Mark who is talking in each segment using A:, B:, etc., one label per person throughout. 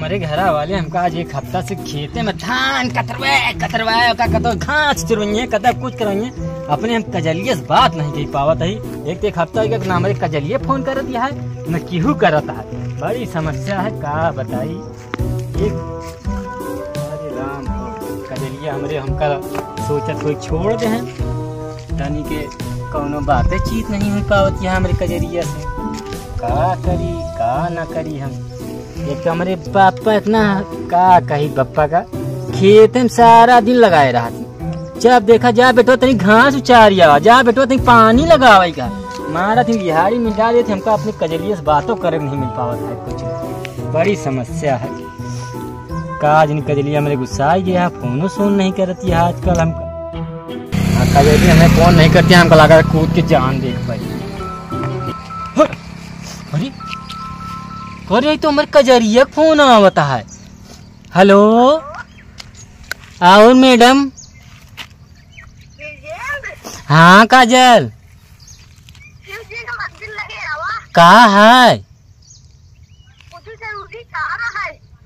A: हमारे घर वाले हमको आज एक हफ्ता से खेते में धान कतरवाए घास चुरवाइए कतब कुछ करवाइए अपने हम कजलिये से बात नहीं कही पावत है। एक हफ्ता हो गया ना हमारे कजलिये फोन कर दिया है न केहू करता है। बड़ी समस्या है का बताई। एक अरे राम कजलिया हमरे हमका सोचत कोई छोड़ दे हैं तनी के कौनो बातें चीत नहीं हो पावत है हमारे कजरिया से। का करी का ना करी हम। एक तो हमारे पापा इतना का कही पप्पा का खेत में सारा दिन लगाए रहा थी। जब देखा जा बेटो तनी घास उचारिया जा बेटो तनी पानी लगावे का मारा थी बिहारी मिटा देते हमका अपने कजरिया से बातों करे नहीं मिल पावत है कुछ। बड़ी समस्या है का जिन कजलिया मेरे गुस्सा आ गया फोनो सोन नहीं करती है आजकल हमका। कजलिया हमें फोन नहीं करती हमको लगा कूद के जान देख पाई। अरे तो हमारे कजरिया फोन आवता है। हेलो और मैडम। हाँ काजल कहा है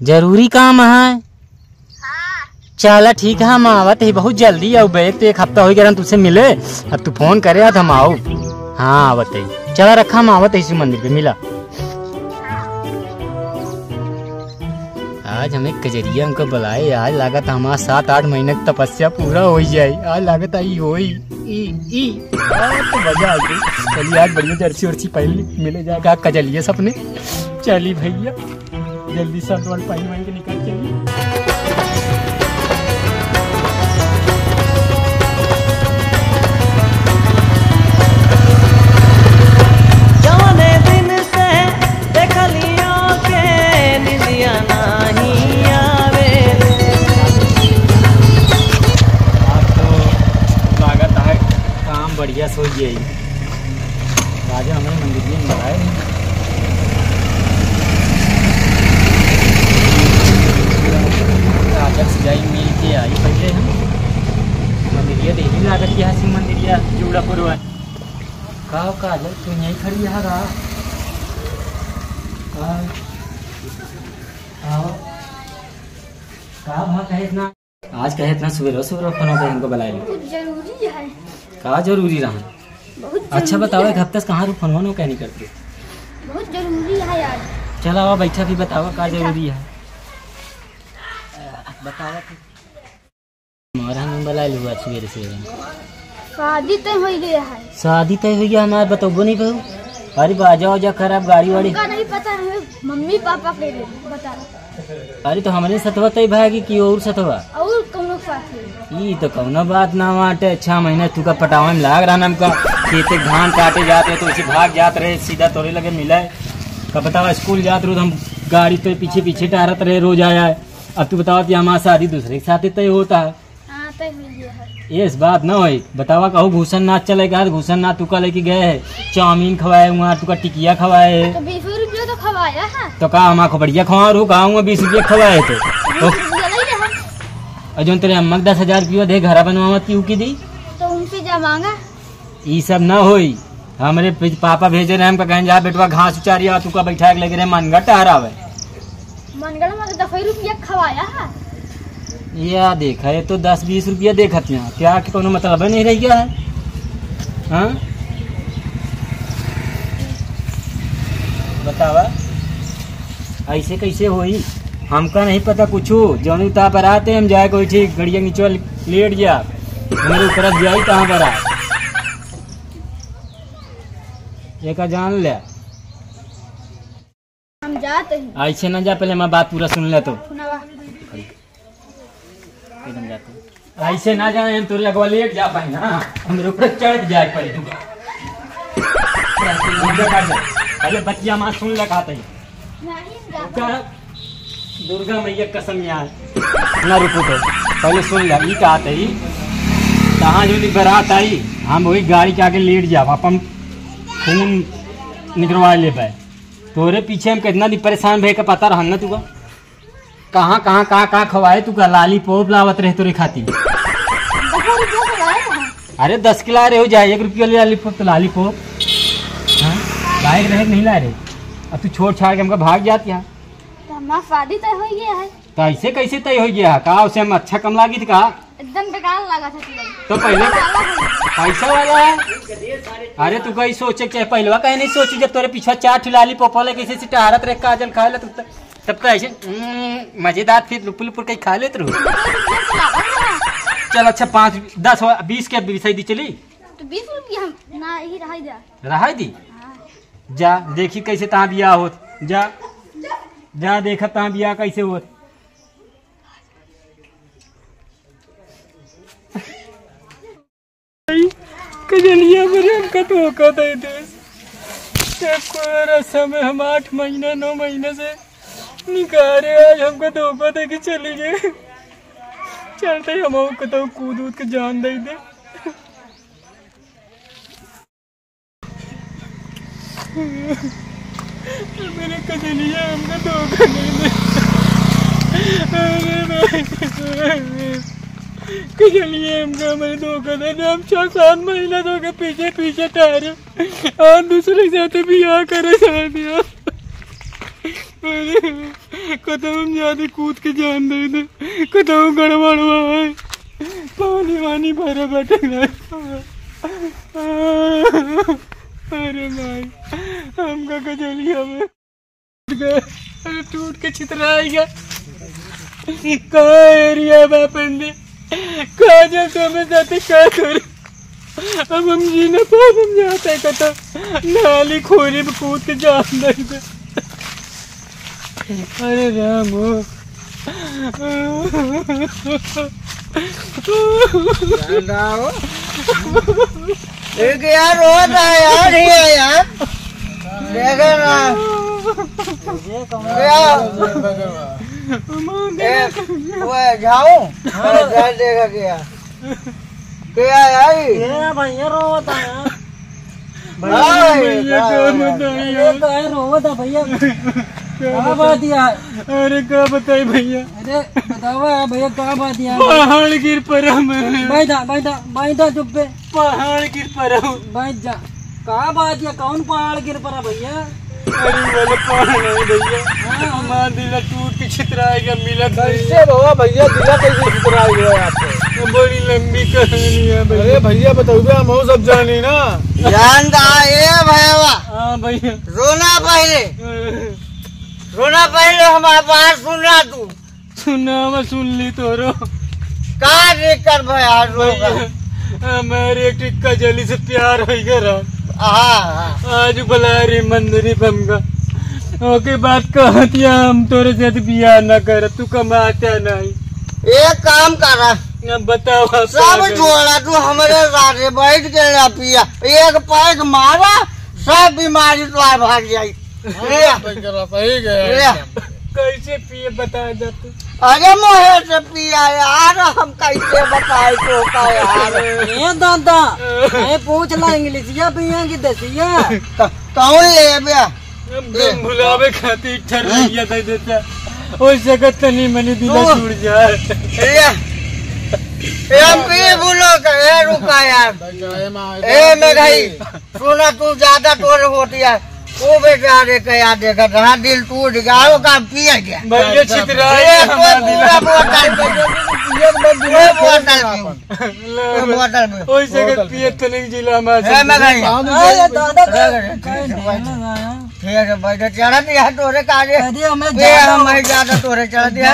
A: जरूरी काम है। चला ठीक है हम आवत है बहुत जल्दी आओ बैग तो एक हफ्ता हो गया तुझसे मिले अब तू फोन करे तो हम आओ। हाँ आवत है चला रखा हम आवत है इसी मंदिर पे मिला। आज हमें कजरिया हमको बुलाए आज लागत हमारा 7-8 महीने की तपस्या पूरा हो जाए। आज लागत आई हो तो मजा आ गई। चलिए आज बढ़िया जर्सी वर्सी पहले मिले जाएगा कजलिया सपने। चलिए भैया जल्दी शर्ट वर्ट पहन के निकल चलिए। बढ़िया सोच गई राजा हमें मंदिर में बुलाए। राजा सजाई मिल के आई पहले हम मंदिरिया देखी लागत यहाँ से मंदिरिया जुड़ापुर है का काजल तू यहीं खड़ी है का वहाँ कहे इतना आज कहे इतना सवेरे फोन पे हमको बुलाए जरूरी है का जरूरी रहा बहुत अच्छा बताओ एक हफ्ते से कहाँ फोन वोन क्या नहीं करते
B: बहुत जरूरी है यार।
A: चलो आओ बैठा भी बताओ का जरूरी है बताओ। हमारा हम बुला लूँगा सवेरे से
B: शादी तय हो गया है।
A: शादी तय हो गया हमारे बताओ नहीं कहूँ। अरे बाजा वाजा खराब गाड़ी वाड़ी
B: नहीं पता है मम्मी पापा के बता।
A: अरे तो हमारे सतवा तय भागी की और सतवा
B: और कौनो साथ
A: ई तो कौनो बात ना बाटे। 6 महीने तू का पटावे में लाग रहा हमका खेते धान काटे जाते तो उसे भाग जाते रहे सीधा तोरे लगे मिला का बतावा स्कूल जाते रोज हम गाड़ी पे पीछे पीछे टहरत रहे रोज आया है। अब तू बतावा कि हमारा शादी दूसरे के साथ तय होता है। ये इस बात ना हो बतावा कहूँ घूसन नाच चलेगा घूसन नाच तू का लेके गए है चाउमीन खवाए वहाँ तू का टिकिया खवाए है
B: तो 20 रुपया तो खवाया है तो
A: का हमारा बढ़िया खवा रू कहूँगा 20 रुपया खवाए तो जो तेरे अम्मा 10,000 रुपया दे घर बनवा क्यों की दी
B: तो उनसे जा मांगा।
A: ये सब न होई हमारे पापा भेजे रहे हमका कहीं जा बेटवा घास उचारिया तू का बैठा के लगे रहे मनगढ़ टहरावे
B: मनगढ़ में 10 रुपया खवाया है।
A: या देखा है तो 10-20 रुपया देखत यहाँ क्या कि कोनो मतलब नहीं रह गया है। हाँ बतावा ऐसे कैसे होई हमका नहीं पता कुछ जौन उता पर आते हम जाए कोई ठीक गड़िया नीचे लेट जा मेरे ऊपर जाई कहाँ पर एक जान ले
B: हम जाते हैं
A: ऐसे ना जा पहले मैं बात पूरा सुन ले तो ऐसे ना जाए हम तोरे लगवा लेट जा पाए ना हम ऊपर चढ़ जाए पड़े पहले बच्चिया माँ सुन लगाते दुर्गा मैया कसम यार ना रुको तो पहले सुन ला ई का आते ही कहाँ जो बारात आई हम वही गाड़ी के आगे लेट जाओ अपन खून निकलवा ले पाए तोरे पीछे हम कितना दिन परेशान भे का पता रहा ना तू कहाँ खवाए तू का लाली पोप लावत रहे तोरे खाती। अरे 10 किलो रहे हो जाए 1 रुपया ले लाली पोप तो लाली पोप बाइक रहे नहीं ला रहे अब तू छोड़ छाड़ के हमका भाग जाती है।
B: हमारा शादी तय हो गया है।
A: कैसे कैसे तय हो गया का? उसे हम अच्छा कम लागी थी का?
B: एकदम बेकार लगा था तुझे।
A: तो पहले पैसा वाला है। अरे तू कहीं सोचे क्या? पहलवा कहीं नहीं सोची जब तोरे पीछा चार ठिलाली पोपल कैसे सिटारत रे काजल खा ले तब तो ऐसे मजेदार फिर लुपुर लुपुर कहीं खा लेते रहो। चल अच्छा 5 10 20 के विषय दी चली
B: तो 20 रुपया हम ना ही रहा दिया।
A: रहा दी जा देखी कैसे तहाँ बिया होत। जा जा देखा तहाँ बिया कैसे होत। कजलिया मेरे हमका धोखा दे दे। समय हम 8 महीना 9 महीने से निकाले, आज हमको धोखा दे के चली गए। चलते हम कतो कूद उद के जान दे दे। मेरे कजलिया हमको धोखा दे दे। कजलिए हमको हमारे धोखा दे दे। हम 6-7 महीना धोखा पीछे पीछे ठहरे और दूसरे के साथ बियाह करे जा दिया। कतो हम ज्यादा कूद के जान दे दे। कतो गड़बड़वा है पानी वानी भरा बैठे। अरे भाई हमका कजलिया में अरे टूट के छितराएगा। कहा एरिया बापंदी काजल तो हमें जाते क्या करे? अब हम जी न पाए हम जाते कतो नाली खोरी में कूद के जान दे दे। अरे राम
C: यार रोता है यार ये यार देखो ना जाऊं देखा क्या क्या यार
D: भैया रोता है रोता भैया क्या बात यार?
A: अरे क्या बताए भैया?
D: अरे बताओ भैया क्या बात यार?
A: पहाड़ गिर पड़ा मैं।
D: बैठा चुप पे।
A: पहाड़ गिर पड़ा
D: बैठ जा। क्या बात या कौन पहाड़ गिर पड़ा भैया?
A: अरे वाला पहाड़ नहीं भैया, हमारा दिल टूट के छितराएगा। मिला
C: कैसे बाबा भैया दिला कैसे छितरा गया आपको?
A: बड़ी लंबी कहानी है भैया।
C: अरे भैया बताओ हम सब जानी ना जानता है भैया।
A: हाँ भैया
C: रोना पहले हमारे बात सुनना तू
A: सुना मैं सुन ली तो रो
C: कहा कर भैया रोगा
A: मेरे एक कजली से प्यार हो गया। आज बुला रही मंदिरी पमगा ओके बात कहती हम तोरे से बियाह न कर। तू कमाता नहीं
C: एक काम कर रहा
A: बताओ
C: सब छोड़ा तू हमारे साथ बैठ के पिया एक पैक मारा सब बीमारी तो भाग जाये।
A: कैसे पिए बता जा तू?
C: अरे मोहे से पिया यार हम कैसे बताए तो का यार?
D: ये दादा ये पूछ ला इंग्लिशिया पिया की दसिया
C: कौन ले बे?
A: भुलावे खातिर ठर लिया दे देता ओइ जगत तनी मनी दिला छूट जाए।
C: पी बोलो ए रुका यार ए मैं गई सुना तू ज्यादा तोड़ होती है वो बेचारे कया देखा था दिल टूट गया का पिया गया
A: भैया छितराए
C: बोतल
A: ओइ जगत पिए तनी जिला में
C: मैं गई
D: दादा
C: ठीक है भाई चढ़ा दिया तोरे काजे
D: हमें
C: ज्यादा तोरे चढ़ा दिया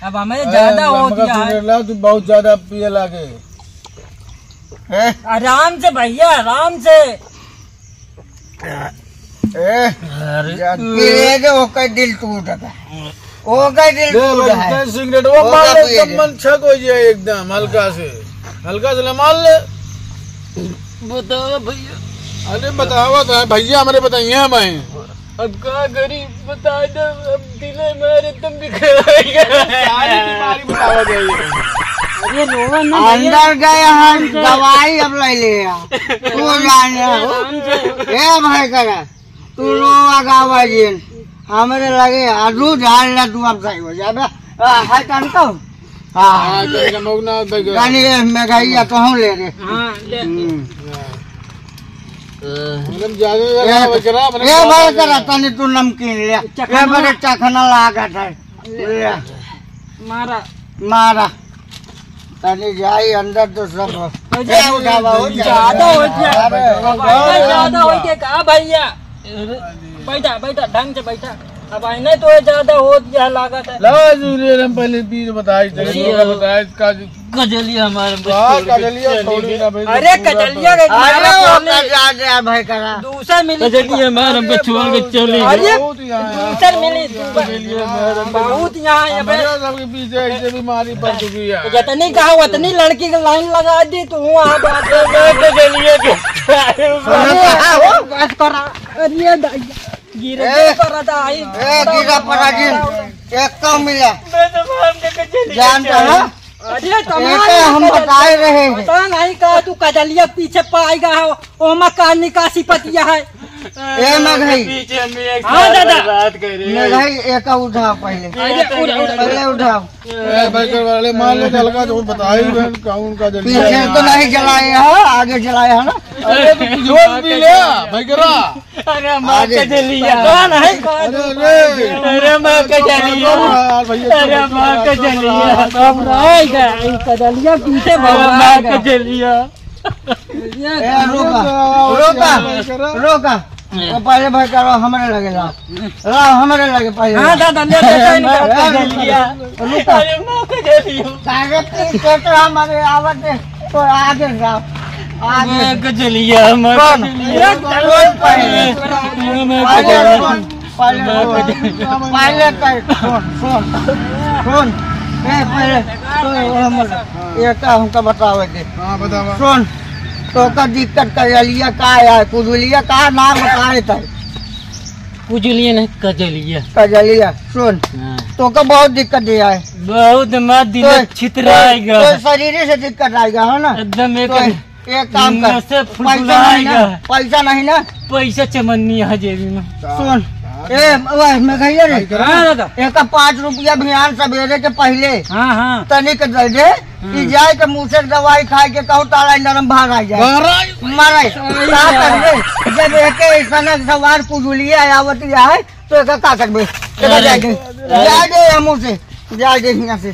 D: अब हमें ज्यादा हो गया।
C: तू बहुत ज्यादा पिए लागे।
D: आराम से भैया आराम से।
C: दिल टूट दिल
E: सिगरेट वो मार ले मन छक हो जाए एकदम हल्का से मार ले।
A: बताओ भैया।
E: अरे बताओ तो भैया हमारे बताइए मैं
A: अब क्या गरीब बता दो अब दिले मेरे तुम दिखाएगा
D: अरे रोवा ना
C: अंदर गए हम दवाई अब ले लिया तू जाने ए भाई करा तू रोवा गावा जिन हमारे लगे आलू झाल ला तू अब सही हो जाबे हाय कान तो हां
E: तो मौना
C: कानी मैं गई तो हूं ले रे
D: हां ले
E: एकदम ज्यादा भाई करा
C: ये भाई करा तनी तू नमकीन ले ये बड़े चखना लागा था ले
D: मारा
C: मारा तनी जाई अंदर तो सब ये उठावा हो
D: ज्यादा हो गया ज्यादा हो गया का भैया बैठा बैठा ढंग से बैठा अब आईने तो ज्यादा हो गया लागत है
E: ला जूरे हम पहले बीज बताई थे बताया इसका
A: कजलिया हमारे
E: कजलिया थोड़ी ना भाई
D: अरे कजलिया
C: अरे भाई करा
D: दूसरा मिली
A: कजलिया हमारे हमको छोड़ के चली
D: अरे
E: बहुत यहाँ
D: दूसरा मिली बहुत यहाँ है बे
E: सबके पीछे ऐसे बीमारी पड़ चुकी है
D: जितनी कहा उतनी लड़की की लाइन लगा दी तू वहाँ
A: कजलिया के
D: बस करा अरे गिरे करा था आई
C: गिरा पड़ा जी एक तो मिला जानता है
D: अरे
C: हम बताए रहे हैं
D: पता नहीं कहा तू कजलिया पीछे पाएगा ओमा का निकासी पतिया है
C: ए मघई
A: पीछे हम एक
D: हाँ दादा
A: बात कर रहे हैं।
C: मघई एक उठाओ पहले पहले उठाओ
E: भाई कर वाले मान लो हल्का जो बताई काउन का जलिया
C: पीछे तो नहीं जलाए है आगे जलाए है ना
E: अरे तो जोर भी ले भाई करा
A: अरे माँ कजलिया
D: कौन है
A: अरे माँ कजलिया अरे माँ कजलिया
D: अब रहेगा कजलिया पीछे
A: माँ कजलिया
C: ए रोका रोका तो पहले भाई करो हमारे लगे लाओ हमारे लगे पहले
D: हाँ दादा ले
A: कजलिया अरे माँ कजलिया
C: कागज की चोट हमारे आवत है तो आगे जाओ आगे
A: कजलिया माँ कजलिया
C: पहले सुन पहले ये क्या हमको बताओ
E: हाँ बतावा
C: सुन तो का दिक्कत कजलिया का है कुजलिया का नाम बताए थे
A: कुजलिया नहीं कजलिया
C: कजलिया सुन तो का बहुत दिक्कत दिया है
A: बहुत मत दिन छितराएगा
C: तो शरीर से दिक्कत आएगा है ना
A: एकदम
C: एक काम कर
A: से फुलफुलाएगा
C: पैसा नहीं ना
A: पैसा चमन्नी है जेबी में
C: सुन मैं कहिए रे एक 5 रुपया भियान सवेरे के पहले
D: हाँ हाँ
C: तनिक दे दे कि जाए के मुँह से दवाई खाए के कहूँ ताला नरम भाग आ जाए मारे जब एक ऐसा सवार पुजुलिया आवती है तो एक का करबे जाए मुँह से जाए यहाँ से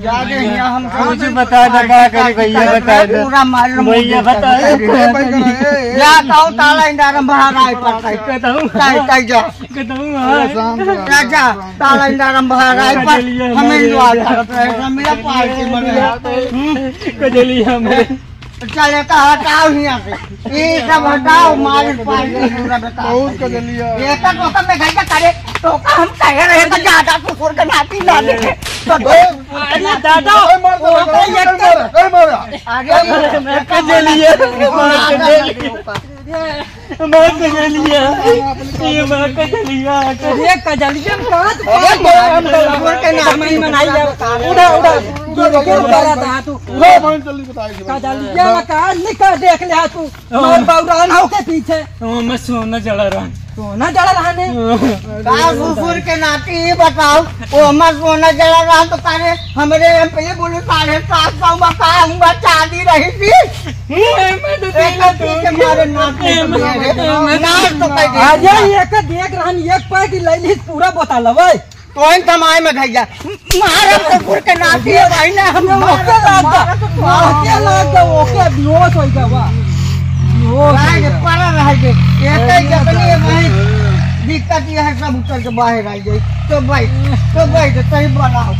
C: जाए हम
A: मुझे बता दगा करी भैया बता दो
C: पूरा मालूम
A: भैया बता
C: या कहूँ ताला नरम भाग आए पड़ता है कहीं जा राजा ताला नरम भाग आए पर हमें मिला पार्टी में
A: कजलिया में
C: चले का हटाओ यहाँ से ये सब हटाओ मारे पार्टी पूरा बताओ ये तक तो मैं घर का करे तो हम कह रहे तो ज्यादा कुकुर का नाती ना देखे तो
D: दादा
C: आगे
A: कजलिया माँ कजलिया ये माँ कजलिया
D: ये कजलिया में कहाँ
C: कुकुर के नाती
D: मनाई उड़ा उड़ा गिर करा था तू कजलिया में कहाँ निकल देख लिया तू और बौरान हो के पीछे
A: मैं सोना जला रहा
D: सोना जड़ा रहने
C: कुकुर के नाती ये बताओ वो हमारा सोना जला रहा तो तारे हमारे पहले बोले 750 में कहूँगा चांदी रही थी हमारे नाती
D: अरे एक देख रहन एक पैक ले ली पूरा बता लवे
C: तो इन कमाए में भैया मारा कुकुर के नाती है भाई ने हम
D: ओके लाग ओके बेहोश हो गया
C: पड़ा रह गए दिक्कत यह है सब उतर के बाहर आ जाए तो भाई तो सही बनाओ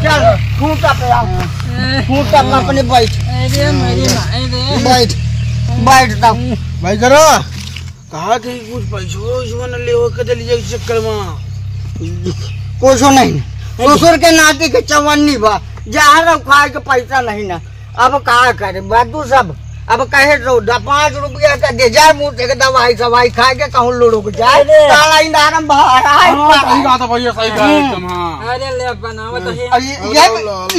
C: चल खूंटा पे आओ खूंटा पे अपने बैठ
E: भाई करा कहा थे कुछ पैसों न ले कजलिया के चक्कर में
C: कुछ नहीं ससुर के नाती के चवन्नी बा जहाँ खाए के पैसा नहीं ना अब कहा करे बातू सब अब कहे 5 रुपया का दे जाए मुँह से दवाई सवाई खा के कहूँ लुढ़क जाए ताला इंदारम
E: सही बात है भैया सही कहा एकदम हाँ
D: अरे ले बनावत है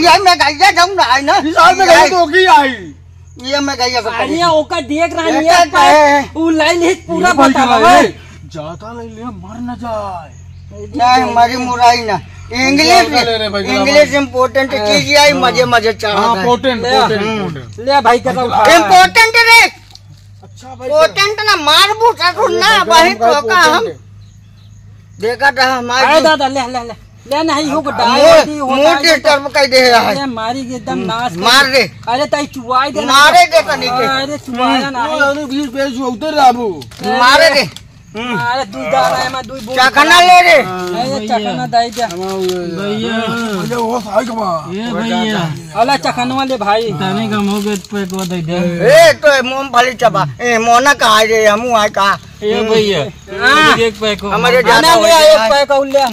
C: ये मैं गैया जाऊँ ना आई ना
E: तो की आई
C: ये मैं गैया
D: अरे ओका देख रहा है वो ले ली पूरा बता रहा है
E: ज्यादा ले ले मर न जाए
C: नहीं मरी मुराई ना इंग्लिश इम्पोर्टेंट चीज आई मजे मजे चढ़ा
D: ले भाई का
C: इम्पोर्टेंट रे इम्पोर्टेंट ना मार बूटा ना वही ठोका हम देखा था हमारे
D: दादा ले ले ले ले नहीं हो
C: मुंह डिस्टर्ब कर दे रहा है
D: मारी एकदम नाश
C: मार दे
D: अरे ताई चुवाई दे
C: मारे दे तनी के
D: अरे चुवाया ना
E: उतर राबू
C: मारे दे
D: अरे दूध डाला है मैं दूध
C: चखना ले रे
D: अरे चखना दे दे
E: भैया वो साई कमा
A: ये भैया
D: अला चखनवा ले भाई
A: तने का मुंह के पे को दे दे
C: ए तो मूंगफली चबा ए मोना कहा रे हमू आए का
A: ये भैया एक पे को
C: हमारे
D: जाना
C: जाना
D: ले एक पैक ले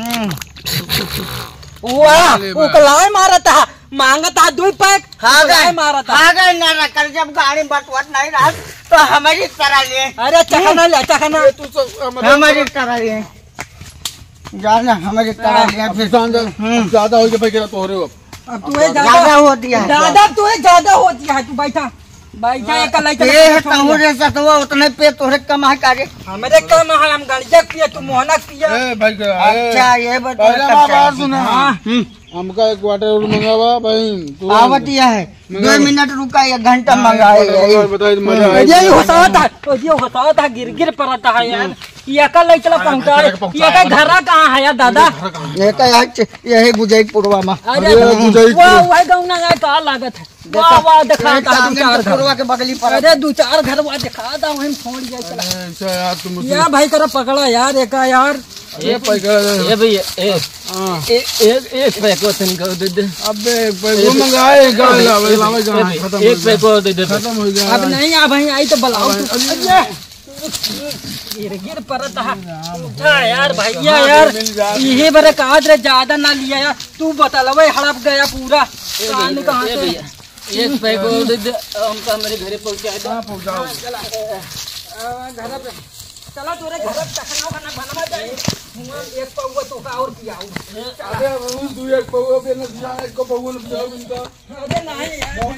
D: वाह उकलाए मारा था मांगा था 2 पैक
C: हाँ
D: मारा था
C: आ गए ना कर जब गाड़ी बटवट नहीं रहा तो हमारी तरह ले
D: अरे चखना ले चखना
C: हमारी तरह ले जाना हमारी तरह ले फिर
E: ज्यादा हो गया भाई केरा तो रे
D: अब तू
C: ज्यादा हो दिया
D: ज्यादा तू ज्यादा होती है तू बैठा बैठा एक लाइट
C: ये तहुरे सतवा उतने पे तोरे कमा करे
D: हमरे कम है हम गंजा पिए तू मोहनक पिए
E: ए भाई का
C: अच्छा ये बता
E: बात सुना हमका एक वाटर और मंगावा भाई तू
C: आवतिया है 2 मिनट रुका 1 घंटा मंगाए
E: बताई मजा आए
D: ये होता था गिर गिर पड़ता है यार ये का ले चला पहुंचा ये का घर कहां है यार दादा
C: ये का यही बुझाई पुरवा में
D: अरे वाह गाँव ना का लागत है वाह वाह दिखा था 2-4
C: पुरवा के बगली पर
D: अरे 2-4 घर वाह दिखा था वहीं छोड़ जाए चला
E: अच्छा यार तुम
D: यार भाई करा पकड़ा यार एक यार
E: ये पैसा
A: ये भैया एक पे को तन को दे दे
E: अबे वो मंगाए गाल लावे खत्म
A: एक पे को दे दे
E: खत्म हो गया
D: अब नहीं आ भाई आई तो बुलाओ गिर पड़ता है उठा यार भैया यार यही बड़े कहा ज्यादा ना लिया यार तू बता लो भाई हड़प गया पूरा कहाँ से
A: भैया एक पे को दे दे हमका मेरे घरे पहुंचा दो
D: घर पे चला तोरे घर चखना खाना बनवा जाए एक पौवा तो का और पिया
E: अरे तू एक पौवा पे न दिया एक को पौवा न दिया
D: अरे नहीं यार